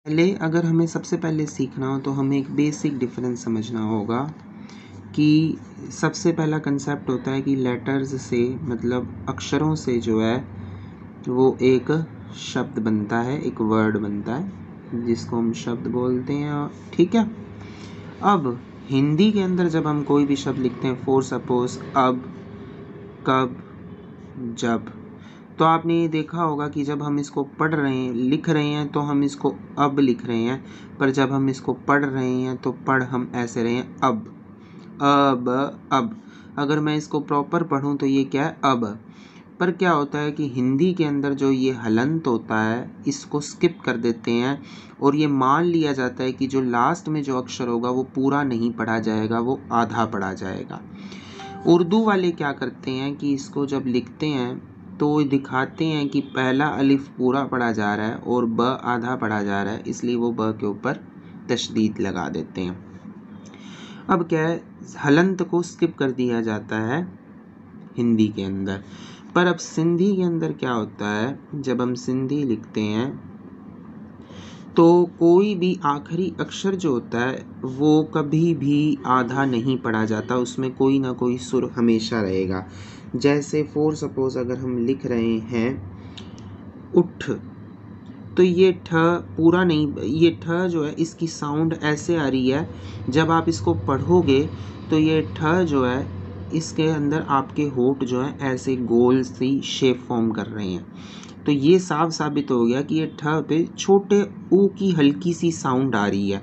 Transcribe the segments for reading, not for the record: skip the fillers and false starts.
पहले अगर हमें सबसे पहले सीखना हो तो हमें एक बेसिक डिफरेंस समझना होगा कि सबसे पहला कंसेप्ट होता है कि लेटर्स से मतलब अक्षरों से जो है वो एक शब्द बनता है, एक वर्ड बनता है जिसको हम शब्द बोलते हैं। ठीक है। अब हिंदी के अंदर जब हम कोई भी शब्द लिखते हैं, फॉर सपोज अब, कब, जब, तो आपने ये देखा होगा कि जब हम इसको पढ़ रहे हैं, लिख रहे हैं तो हम इसको अब लिख रहे हैं, पर जब हम इसको पढ़ रहे हैं तो पढ़ हम ऐसे रहे हैं अब। अब अगर मैं इसको प्रॉपर पढूं तो ये क्या है, अब। पर क्या होता है कि हिंदी के अंदर जो ये हलंत होता है इसको स्किप कर देते हैं और ये मान लिया जाता है कि जो लास्ट में जो अक्षर होगा वो पूरा नहीं पढ़ा जाएगा, वो आधा पढ़ा जाएगा। उर्दू वाले क्या करते हैं कि इसको जब लिखते हैं तो दिखाते हैं कि पहला अलिफ पूरा पढ़ा जा रहा है और ब आधा पढ़ा जा रहा है, इसलिए वो ब के ऊपर तशदीद लगा देते हैं। अब क्या है, हलंत को स्किप कर दिया जाता है हिंदी के अंदर। पर अब सिंधी के अंदर क्या होता है, जब हम सिंधी लिखते हैं तो कोई भी आखिरी अक्षर जो होता है वो कभी भी आधा नहीं पढ़ा जाता, उसमें कोई ना कोई सुर हमेशा रहेगा। जैसे फॉर सपोज अगर हम लिख रहे हैं उठ, तो ये ठ पूरा नहीं, ये ठ जो है इसकी साउंड ऐसे आ रही है, जब आप इसको पढ़ोगे तो ये ठ जो है इसके अंदर आपके होंठ जो है ऐसे गोल सी शेप फॉर्म कर रहे हैं। तो ये साफ साबित हो गया कि ये ठ पे छोटे ऊ की हल्की सी साउंड आ रही है।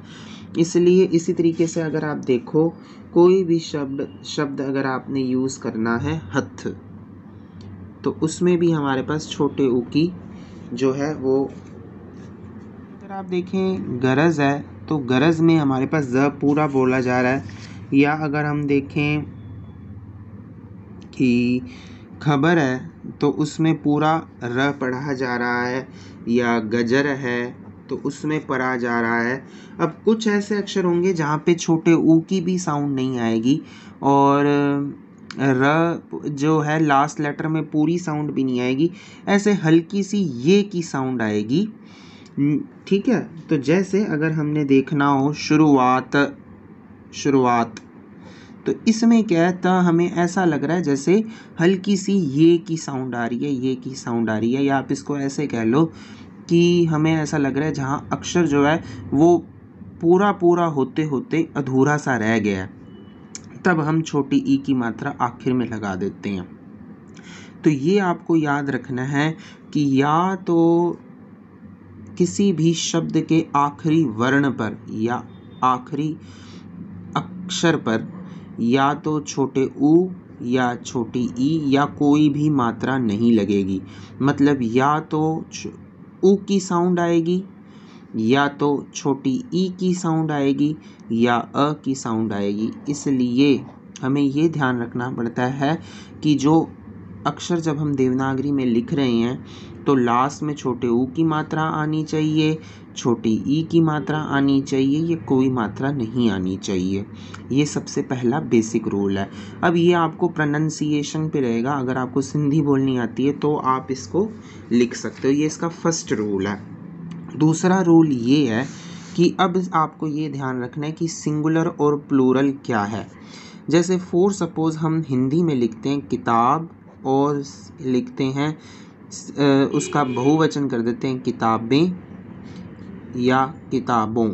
इसलिए इसी तरीके से अगर आप देखो कोई भी शब्द अगर आपने यूज़ करना है हथ, तो उसमें भी हमारे पास छोटे ऊ की जो है वो, अगर आप देखें गरज है तो गरज में हमारे पास ज पूरा बोला जा रहा है। या अगर हम देखें कि खबर है तो उसमें पूरा र पढ़ा जा रहा है, या गजर है तो उसमें पढ़ा जा रहा है। अब कुछ ऐसे अक्षर होंगे जहाँ पे छोटे ऊ की भी साउंड नहीं आएगी और र जो है लास्ट लेटर में पूरी साउंड भी नहीं आएगी, ऐसे हल्की सी ये की साउंड आएगी। ठीक है। तो जैसे अगर हमने देखना हो शुरुआत, शुरुआत, तो इसमें क्या है, तो हमें ऐसा लग रहा है जैसे हल्की सी ये की साउंड आ रही है, ये की साउंड आ रही है। या आप इसको ऐसे कह लो कि हमें ऐसा लग रहा है जहाँ अक्षर जो है वो पूरा पूरा होते होते अधूरा सा रह गया है, तब हम छोटी ई की मात्रा आखिर में लगा देते हैं। तो ये आपको याद रखना है कि या तो किसी भी शब्द के आखिरी वर्ण पर या आखिरी अक्षर पर या तो छोटे ऊ या छोटी ई या कोई भी मात्रा नहीं लगेगी। मतलब या तो ऊ की साउंड आएगी, या तो छोटी ई की साउंड आएगी, या अ की साउंड आएगी। इसलिए हमें ये ध्यान रखना पड़ता है कि जो अक्षर जब हम देवनागरी में लिख रहे हैं तो लास्ट में छोटे ऊ की मात्रा आनी चाहिए, छोटी ई की मात्रा आनी चाहिए, ये कोई मात्रा नहीं आनी चाहिए। ये सबसे पहला बेसिक रूल है। अब ये आपको प्रोनंसिएशन पे रहेगा, अगर आपको सिंधी बोलनी आती है तो आप इसको लिख सकते हो, ये इसका फर्स्ट रूल है। दूसरा रूल ये है कि अब आपको ये ध्यान रखना है कि सिंगुलर और प्लूरल क्या है। जैसे फॉर सपोज हम हिंदी में लिखते हैं किताब और लिखते हैं उसका बहुवचन कर देते हैं किताबें या किताबों।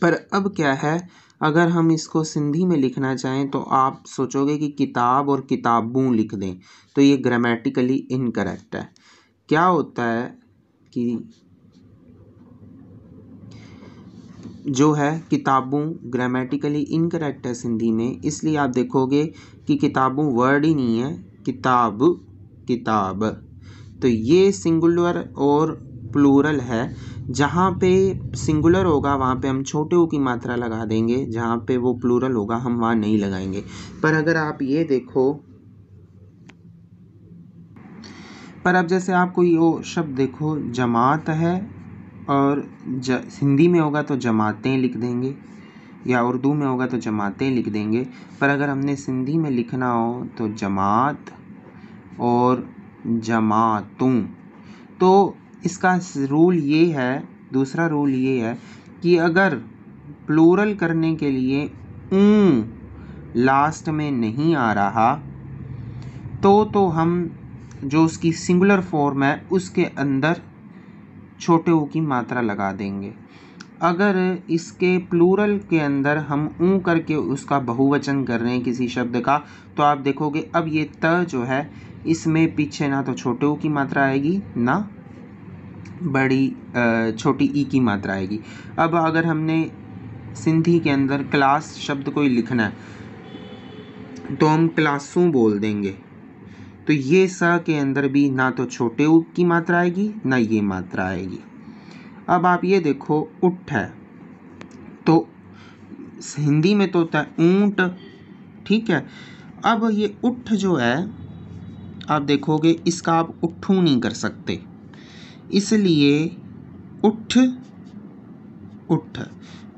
पर अब क्या है, अगर हम इसको सिंधी में लिखना चाहें तो आप सोचोगे कि किताब और किताबों लिख दें, तो ये ग्रामेटिकली इनकरेक्ट है। क्या होता है कि जो है किताबों ग्रामेटिकली इनकरेक्ट है सिंधी में, इसलिए आप देखोगे कि किताबों वर्ड ही नहीं है, किताब, किताब। तो ये सिंगुलर और प्लूरल है। जहाँ पे सिंगुलर होगा वहाँ पे हम छोटे ऊ की मात्रा लगा देंगे, जहाँ पे वो प्लूरल होगा हम वहाँ नहीं लगाएंगे। पर अगर आप ये देखो, पर अब जैसे आपको ये शब्द देखो जमात है और हिंदी में होगा तो जमातें लिख देंगे, या उर्दू में होगा तो जमातें लिख देंगे। पर अगर हमने सिंधी में लिखना हो तो जमात और जमातूं। तो इसका रूल ये है, दूसरा रूल ये है कि अगर प्लूरल करने के लिए ऊ लास्ट में नहीं आ रहा तो हम जो उसकी सिंगुलर फॉर्म है उसके अंदर छोटे ऊ की मात्रा लगा देंगे। अगर इसके प्लूरल के अंदर हम ऊ करके उसका बहुवचन कर रहे हैं किसी शब्द का, तो आप देखोगे अब ये त जो है इसमें पीछे ना तो छोटे ऊ की मात्रा आएगी ना बड़ी छोटी ई की मात्रा आएगी। अब अगर हमने सिंधी के अंदर क्लास शब्द कोई लिखना है तो हम क्लासों बोल देंगे, तो ये स के अंदर भी ना तो छोटे ऊ की मात्रा आएगी ना ये मात्रा आएगी। अब आप ये देखो उठ है, तो हिंदी में तो होता है ऊंट, ठीक है। अब ये उठ जो है आप देखोगे इसका आप उठू नहीं कर सकते, इसलिए उठ उठ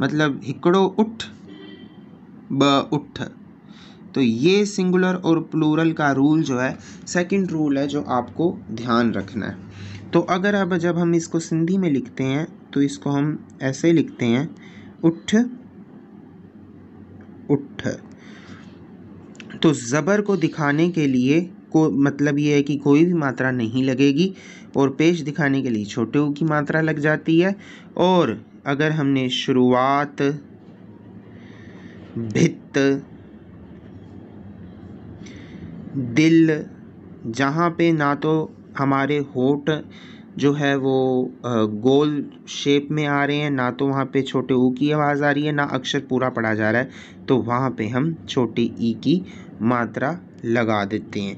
मतलब हिकड़ो उठ ब उठ। तो ये सिंगुलर और प्लूरल का रूल जो है सेकंड रूल है जो आपको ध्यान रखना है। तो अगर अब जब हम इसको सिंधी में लिखते हैं तो इसको हम ऐसे लिखते हैं उठ उठ। तो ज़बर को दिखाने के लिए को मतलब ये है कि कोई भी मात्रा नहीं लगेगी और पेश दिखाने के लिए छोटे ऊ की मात्रा लग जाती है। और अगर हमने शुरुआत, भित्त, दिल, जहाँ पे ना तो हमारे होठ जो है वो गोल शेप में आ रहे हैं, ना तो वहाँ पे छोटे ऊ की आवाज़ आ रही है, ना अक्षर पूरा पढ़ा जा रहा है, तो वहाँ पे हम छोटी ई की मात्रा लगा देते हैं।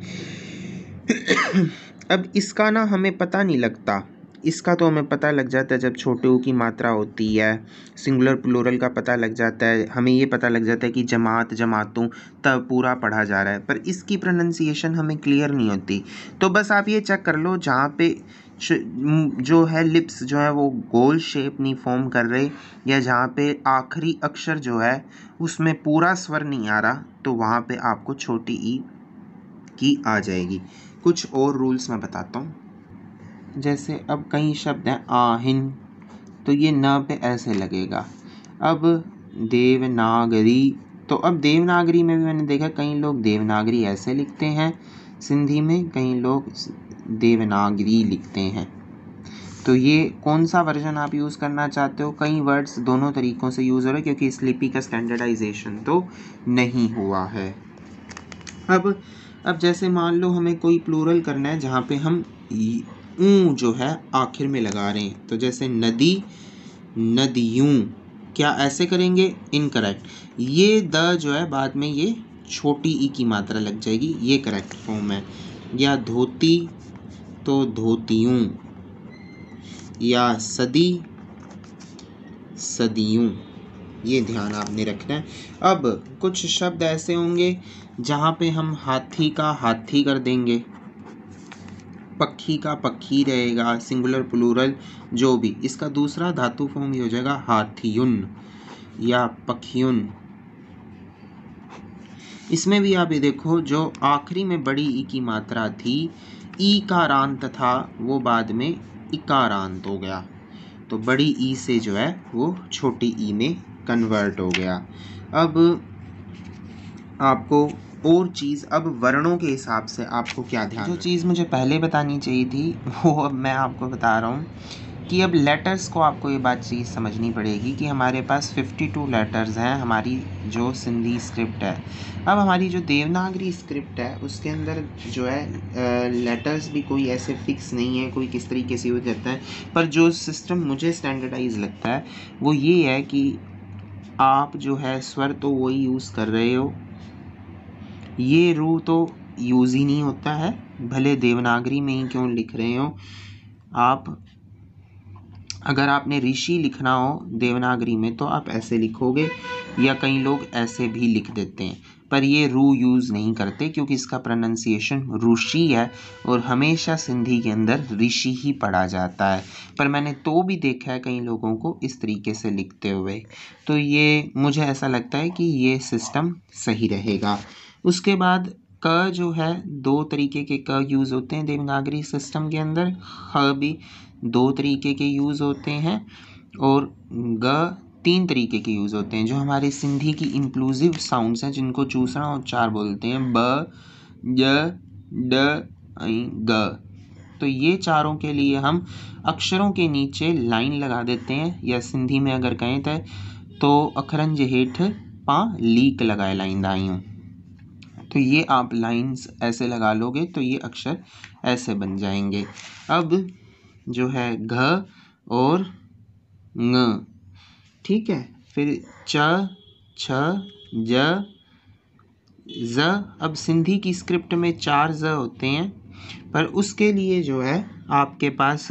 अब इसका ना हमें पता नहीं लगता, इसका तो हमें पता लग जाता है जब छोटे ऊ की मात्रा होती है, सिंगुलर प्लूरल का पता लग जाता है, हमें ये पता लग जाता है कि जमात, जमातों तब पूरा पढ़ा जा रहा है, पर इसकी प्रोनंसिएशन हमें क्लियर नहीं होती। तो बस आप ये चेक कर लो जहाँ पे जो है लिप्स जो है वो गोल शेप नहीं फॉर्म कर रहे, या जहाँ पे आखिरी अक्षर जो है उसमें पूरा स्वर नहीं आ रहा, तो वहाँ पे आपको छोटी ई की आ जाएगी। कुछ और रूल्स मैं बताता हूँ। जैसे अब कई शब्द हैं आहिन, तो ये न पे ऐसे लगेगा। अब देवनागरी, तो अब देवनागरी में भी मैंने देखा कई लोग देवनागरी ऐसे लिखते हैं सिंधी में, कई लोग देवनागरी लिखते हैं। तो ये कौन सा वर्जन आप यूज़ करना चाहते हो? कई वर्ड्स दोनों तरीक़ों से यूज़ हो रहे हैं क्योंकि इस लिपि का स्टैंडर्डाइजेशन तो नहीं हुआ है। अब जैसे मान लो हमें कोई प्लूरल करना है जहाँ पे हम ऊ जो है आखिर में लगा रहे हैं, तो जैसे नदी, नदियों, क्या ऐसे करेंगे? इनकरेक्ट। ये द जो है बाद में ये छोटी ई की मात्रा लग जाएगी, ये करेक्ट फॉर्म है। या धोती तो धोतियों, या सदी सदियों, ये ध्यान आपने रखना है। अब कुछ शब्द ऐसे होंगे जहाँ पे हम हाथी का हाथी कर देंगे, पक्षी का पक्षी रहेगा, सिंगुलर प्लूरल जो भी, इसका दूसरा धातु फॉर्म ही हो जाएगा हाथियुन या पखियुन। इसमें भी आप ये देखो जो आखिरी में बड़ी ई की मात्रा थी, ई कारांत था, वो बाद में इकारांत हो गया, तो बड़ी ई से जो है वो छोटी ई में कन्वर्ट हो गया। अब आपको और चीज़, अब वर्णों के हिसाब से आपको क्या ध्यान, जो चीज़ मुझे पहले बतानी चाहिए थी वो अब मैं आपको बता रहा हूँ कि अब लेटर्स को आपको ये बात चीज़ समझनी पड़ेगी कि हमारे पास 52 लेटर्स हैं हमारी जो सिंधी स्क्रिप्ट है। अब हमारी जो देवनागरी स्क्रिप्ट है उसके अंदर जो है लेटर्स भी कोई ऐसे फिक्स नहीं है, कोई किस तरीके से यूज़ करता है, पर जो सिस्टम मुझे स्टैंडर्डाइज लगता है वो ये है कि आप जो है स्वर तो वही यूज़ कर रहे हो, ये रू तो यूज़ ही नहीं होता है, भले देवनागरी में ही क्यों लिख रहे हो आप। अगर आपने ऋषि लिखना हो देवनागरी में तो आप ऐसे लिखोगे, या कई लोग ऐसे भी लिख देते हैं, पर ये रू यूज़ नहीं करते क्योंकि इसका प्रोनंसिएशन ऋषि है और हमेशा सिंधी के अंदर ऋषि ही पढ़ा जाता है। पर मैंने तो भी देखा है कई लोगों को इस तरीके से लिखते हुए, तो ये मुझे ऐसा लगता है कि ये सिस्टम सही रहेगा। उसके बाद क जो है, दो तरीके के क यूज़ होते हैं देवनागरी सिस्टम के अंदर, ख भी, 2 तरीके के यूज़ होते हैं और ग 3 तरीके के यूज़ होते हैं। जो हमारे सिंधी की इंक्लूसिव साउंड्स हैं जिनको चूसना उच्चार बोलते हैं, ब, ज, ड, ऐ, ग। तो ये चारों के लिए हम अक्षरों के नीचे लाइन लगा देते हैं, या सिंधी में अगर कहें तो अखरन जे हेठ पा लीक लगाए लाइंदा आहियूं। तो ये आप लाइंस ऐसे लगा लोगे तो ये अक्षर ऐसे बन जाएंगे। अब जो है घ और ङ, ठीक है, फिर च, छ, ज, ज। अब सिंधी की स्क्रिप्ट में 4 ज होते हैं, पर उसके लिए जो है आपके पास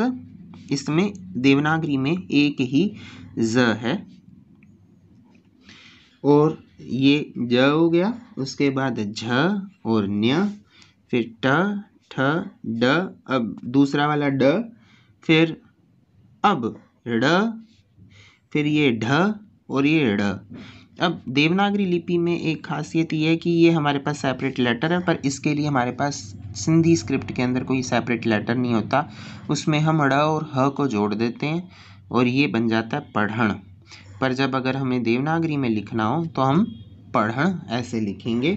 इसमें देवनागरी में एक ही ज है। और ये ज हो गया, उसके बाद झ और न्य, फिर ट, ठ, ड, अब दूसरा वाला ड, फिर अब ड़, फिर ये ढ और ये ड़। अब देवनागरी लिपि में एक खासियत ये है कि ये हमारे पास सेपरेट लेटर है, पर इसके लिए हमारे पास सिंधी स्क्रिप्ट के अंदर कोई सेपरेट लेटर नहीं होता। उसमें हम ड़ और ह को जोड़ देते हैं और ये बन जाता है पढ़ण। पर जब अगर हमें देवनागरी में लिखना हो तो हम पढ़ण ऐसे लिखेंगे।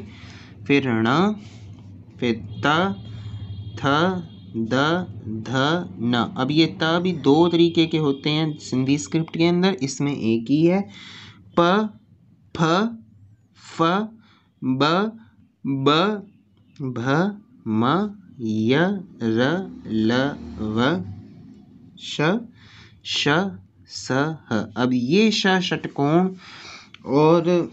फिर ण, फिर त, थ, द, ध, न। अब ये त भी 2 तरीके के होते हैं सिंधी स्क्रिप्ट के अंदर, इसमें एक ही है। प, फ, फ, ब, भ, म, य, र, ल, व, श, स, ह। अब ये श षटकोण और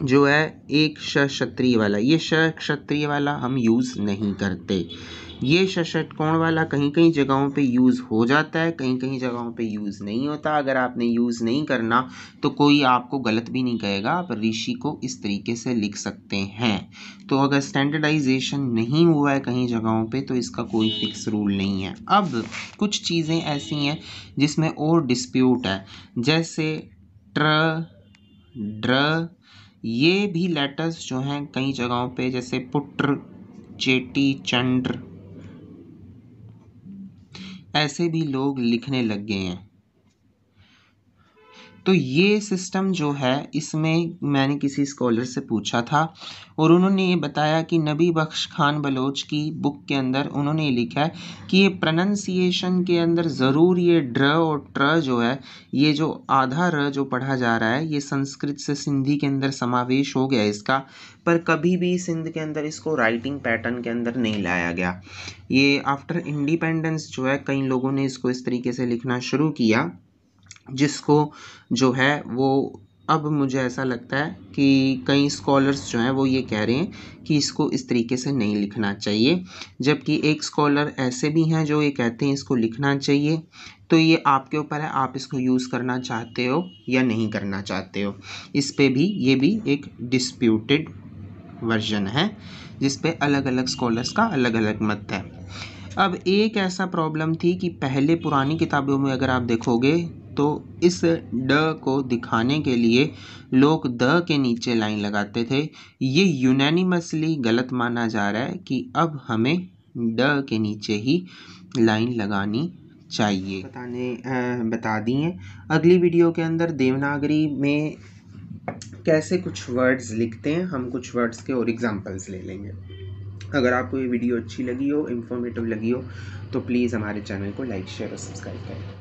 जो है एक श क्षत्रिय वाला, ये श क्षत्रिय वाला हम यूज़ नहीं करते। ये श षटकोण वाला कहीं कहीं जगहों पे यूज़ हो जाता है, कहीं कहीं जगहों पे यूज़ नहीं होता। अगर आपने यूज़ नहीं करना तो कोई आपको गलत भी नहीं कहेगा, आप ऋषि को इस तरीके से लिख सकते हैं। तो अगर स्टैंडर्डाइजेशन नहीं हुआ है कहीं जगहों पे तो इसका कोई फिक्स रूल नहीं है। अब कुछ चीज़ें ऐसी हैं जिसमें और डिस्प्यूट है, जैसे ट्र, ड्र, ये भी लेटर्स जो हैं कई जगहों पे, जैसे पुत्र, चेटी, चंद्र, ऐसे भी लोग लिखने लग गए हैं। तो ये सिस्टम जो है, इसमें मैंने किसी स्कॉलर से पूछा था और उन्होंने ये बताया कि नबी बख्श खान बलोच की बुक के अंदर उन्होंने ये लिखा है कि ये प्रोनंसिएशन के अंदर ज़रूर ये ड्र और ट्र जो है, ये जो आधा र जो पढ़ा जा रहा है, ये संस्कृत से सिंधी के अंदर समावेश हो गया इसका, पर कभी भी सिंध के अंदर इसको राइटिंग पैटर्न के अंदर नहीं लाया गया। ये आफ्टर इंडिपेंडेंस जो है कई लोगों ने इसको इस तरीके से लिखना शुरू किया, जिसको जो है वो अब मुझे ऐसा लगता है कि कई स्कॉलर्स जो हैं वो ये कह रहे हैं कि इसको इस तरीके से नहीं लिखना चाहिए, जबकि एक स्कॉलर ऐसे भी हैं जो ये कहते हैं इसको लिखना चाहिए। तो ये आपके ऊपर है, आप इसको यूज़ करना चाहते हो या नहीं करना चाहते हो। इस पे भी ये भी एक डिस्प्यूटेड वर्जन है जिस पे अलग अलग स्कॉलर्स का अलग अलग मत है। अब एक ऐसा प्रॉब्लम थी कि पहले पुरानी किताबों में अगर आप देखोगे तो इस ड को दिखाने के लिए लोग द के नीचे लाइन लगाते थे। ये यूनानिमसली गलत माना जा रहा है कि अब हमें ड के नीचे ही लाइन लगानी चाहिए। बता दी हैं। अगली वीडियो के अंदर देवनागरी में कैसे कुछ वर्ड्स लिखते हैं, हम कुछ वर्ड्स के और एग्जांपल्स ले लेंगे। अगर आपको ये वीडियो अच्छी लगी हो, इन्फॉर्मेटिव लगी हो, तो प्लीज़ हमारे चैनल को लाइक, शेयर और सब्सक्राइब करें।